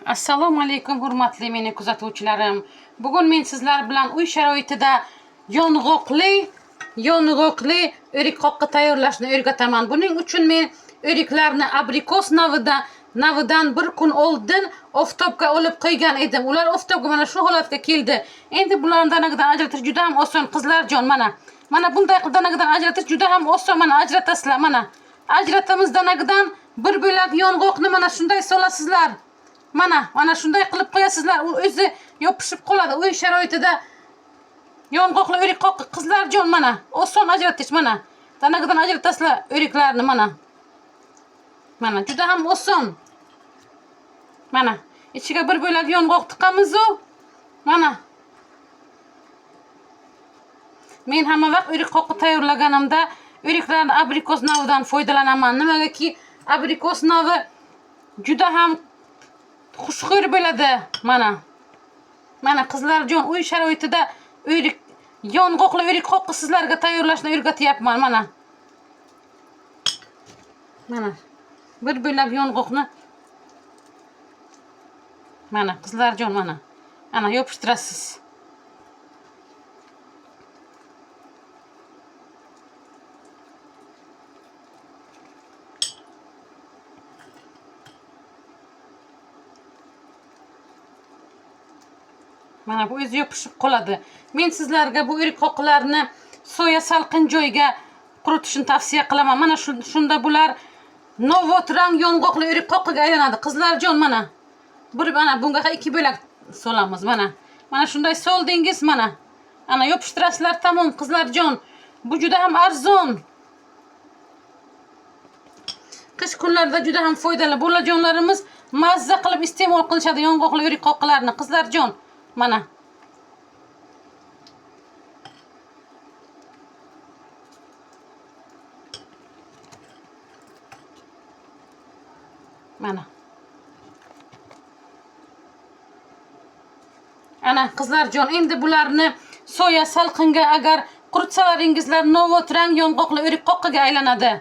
Assalomu alaykum hurmatli meni kuzatuvchilarim. Bugun men sizlar bilan uy sharoitida yong'oqli o'rik qoqqa tayyorlashni o'rgataman. Buning uchun men o'riklarni abrikos navidan bir kun oldin oftobga olib qo'ygan edim. Ular oftobga mana shu holatga keldi. Endi bularni danagidan ajratish juda ham oson qizlarjon mana. Mana bunday qilib danagidan ajratish juda ham oson. Mana ajratasizlar mana. Ajratamiz danagidan bir bo'lak yong'oqni mana shunday solasizlar. Mana shunday qilib qo'yasizlar. U o'zi yopishib qoladi. Uy sharoitida yong'oqli o'rik qoqqa qizlarjon mana. Oson ajratish mana. Danagidan ajratasizlar o'riklarni mana. Mana juda ham oson. Mana ichiga bir bo'lak yong'oq tiqamiz u. Mana. Men hamma vaqt o'rik qoqqa tayyorlaganimda o'riklarni abrikos navidan foydalanaman. Nimagaki abrikos navi juda ham xushxo'r bo'ladi mana. Mana qizlarjon uy sharoitida yong'oqli o'rik qoqqa sizlarga tayyorlashni o'rgatyapman mana. Mana bir bo'lak yong'oqni mana qizlarjon mana. Ana yopishtirasiz. Mana bu o'zi yopishib qoladi. Men sizlarga bu o'rik qoqlarni soya salqin joyga quritishni tavsiya qilaman. Mana shunda bular novot rang yong'oqli o'rik qoqqiga aylanadi. Qizlarjon mana. Mana bunga 2 bo'lak solamiz mana. Mana shunday soldingiz mana. Ana yopishtirasizlar tamom qizlarjon. Bu juda ham arzon. Qish kunlarida juda ham foydali. Bolajonlarimiz mazza qilib iste'mol qilishadi yong'oqli o'rik qoqlarni qizlarjon. Mana. Mana. Ana qizlarjon endi bularni soya salqinga agar quritsalaringizlar novot rang yong'oqli o'rik qoqqiga aylanadi.